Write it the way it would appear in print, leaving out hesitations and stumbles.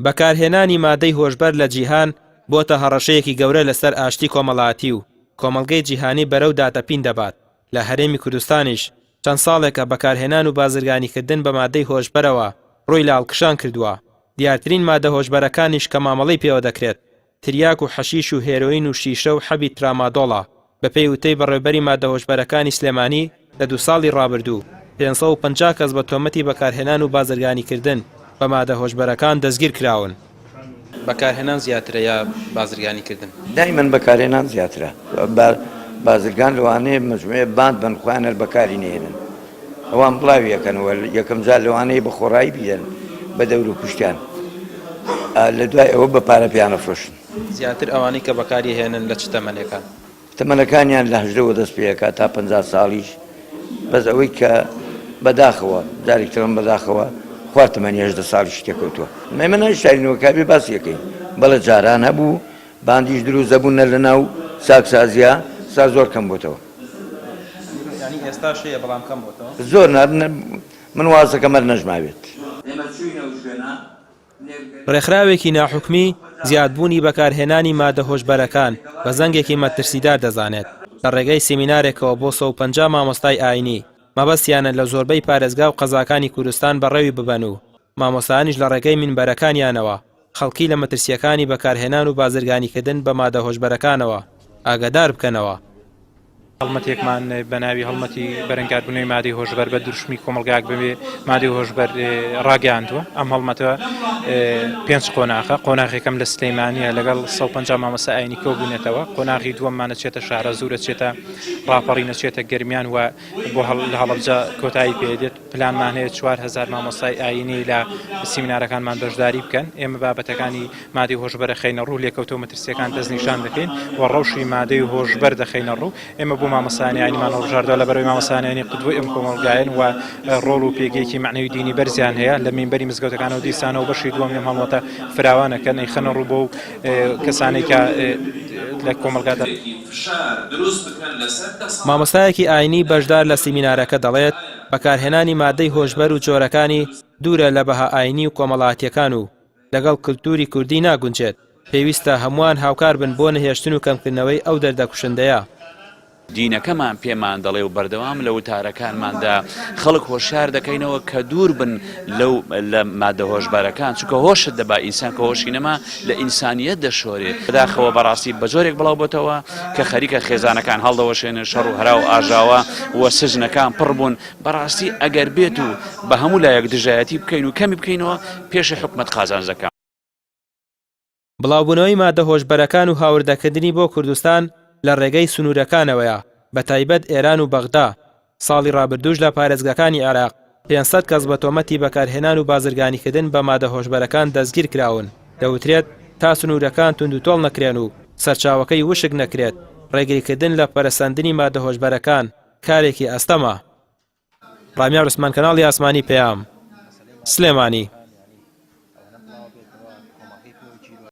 بەکارهێنانی مادەی هۆشبەر لە جیهان بۆتە هەڕەشەیەکی گەورە لەسەر ئاشتی کۆمەڵایەتی و کۆمەڵگەی جیهانی بەرەو داتەپین دەبات. لە هەرێمی کوردستانیش چەند ساڵێکە بەکارهێنان و بازرگانیکردن بە مادەی هۆشبەرەوە ڕۆی لە هەڵکشان کردووە. دیارترین مادە هۆشبەرەکانیش کە مامەڵەی پێوە دەکرێت تریاک و حەشیش و هێرۆین و شیشە و حەبی ترامادۆڵە. بە پێی وتەی بەڕێوەبەری مادە هۆشبەرەکانی سلێمانی لە 2 ساڵی ڕابردوو 550 کەس بە تۆمەتی بەکارهێنان و بازرگانیکردن بە مادە هۆشبەرەکان دەستگیر کراون. بەکارهێنان زیاترە یا بازرگانیکردن؟ دایمەن بەکارهێنان زیاترە. بازرگان لەوانەیە مجموعە باند بن خوانەر بەکاری نێنن، ئەوان بڵاوی یەکەنەوە یەکەم جار لەوانەیە بە خۆڕایی بیدەن بە دەور و پشتیان، لە دوای ئەوە بە پارە پیانە فرۆشن. زیاتر ئەوانەی کە بەکاری هێنن لە چ تەمەنێکە؟ تەمەنەکانیان لە 18 دەست پێەکە تا 50 ساڵیش، بەس ئەوەی کە بەداخەوە جارێکترم بەداخەوە خوارد تەمەنی 18 ساڵی شتێکەوتووە. مەمەنە شارینەوەکاری باسی یەکەین بەڵە جاران هەبوو باندیش دروست دەبوونە لە ناو ساکسازیە سا زۆر کەم بۆتەوە. ئێستا شەیە بەڵام کەم بۆتەوە زۆر من وازەکە مەر نەژماوێت. ڕێکخراوێکی ناحوکمی زیادبوونی بەکارهێنانی مادە هۆشبەرەکان بە زەنگێکی مەترسیدار دەزانێت. لە ڕێگەی سیمینارێکەوە بۆ 150 مامۆستای ئاینی مەبەستیانە لە زۆربەی پارێزگا و قەزاکانی کوردستان بەڕێوی ببەن و مامۆستایانیش لە ڕێگەی مینبەرەکانیانەوە خەڵکی لە مەترسیەکانی بەکارهێنان و بازرگانیکردن بە مادە هۆشبەرەکانەوە ئاگادار بکەنەوە. هەڵمەتێکمان بە ناوی هەڵمەتی بەرەنگاربوونەوەی مادەی هۆشبەر بە دروشمی کۆمەلگاک ببێ مادەی هۆشبەر ڕاگەاندووە. ئەم هەڵمەتەوە 5 قۆناغە. قۆناغێکەم لە سلەیمانیە لەگەڵ 150 مامۆستا ئاینی کۆبوونێتەوە. قۆناغی دووەممانە چێتە شارەزوورە، چێتە ڕاپەڕینە، چێتە گەرمیان و بۆ لە هەڵەبجە کۆتایی پێدێت. پلانمان هەیە 4000 مامۆستای ئاینی لە سیمینارەکانمان بەشداری بکەن. ئێمە بابەتەکانی مادەی هۆشبەرە خەینە ڕوو، لێکەوتۆ مەترسیەکان دەستنیشان دەکەین و ڕەوشی مادەی هۆشبەر دەخەینە ڕوو. ئێمە بۆ مامۆستایانی ئاینیمان هەڵبژاردووە لە بەرەوەی مامۆستایانی قودوەی ئەم کۆمەڵگایەن و ڕۆڵ و پێگەیەکی معنەوی دینی بەرزیان هەیە لە مینبەری مزگەوتەکانەوە دیسانەوە. بەشی دووەم لەم هەڵمەتە فراوانەکەن خەنە ڕوو بۆ کەسانێک کە لە کۆمەلگادا. مامۆستایەکی ئاینی بەشدار لە سیمینارەکە دەڵێت بەکارهێنانی مادەی هۆشبەر و جۆرەکانی دوورە لە بەها ئاینی و کۆمەڵایەتیەکان و لەگەڵ کللتوری کوردی ناگونجێت. پێویستە هەمووان هاوکار بن بۆ نەهێشتن و کەمکردنەوەی ئەو دەردەکوشندەیە. دینەکەمان پێمان دەڵێ و بەردەوام لە وتارەکانماندا خەڵک هۆشیار دەکەینەوە کە دوور بن لە مادە هۆشبەرەکان، چونکە هۆشت دەبا ئینسان کە هۆشی نەما لە ئینسانیەت دەشۆرێت. بەداخەوە بەڕاستی بە جۆرێک بڵاو بۆتەوە کە خەریکە خێزانەکان هەڵدەوەشێنن، شەڕ و هەرا و ئاژاوە و سژنەکان پڕ بوون. بەڕاستی ئەگەر بێت و بە هەموو لایەک دژایەتی بکەین و کەمی بکەینەوە پێشی حکومەت قازانجەکان. بڵاوبوونەوەی مادە هۆشبەرەکان و هاوردەکردنی بۆ کوردستان لە ڕێگەی سنوورەکانەوەیە، بە تایبەت ئێران و بەغدا. ساڵی ڕابردووش لە پارێزگاکانی عێراق 500 کەس بە تۆمەتی بەکارهێنان و بازرگانیکردن بە مادە هۆشبەرەکان دەستگیر کراون. دەوترێت تا سنوورەکان توندوتۆڵ نەکرێن و سەرچاوەکەی وشک نەکرێت. ڕێگریکردن لە پەرەسەندنی مادە هۆشبەرەکان کارێکی ئەستەمە. ڕامیار عوسمان، کەناڵی ئاسمانی پەیام، سلێمانی.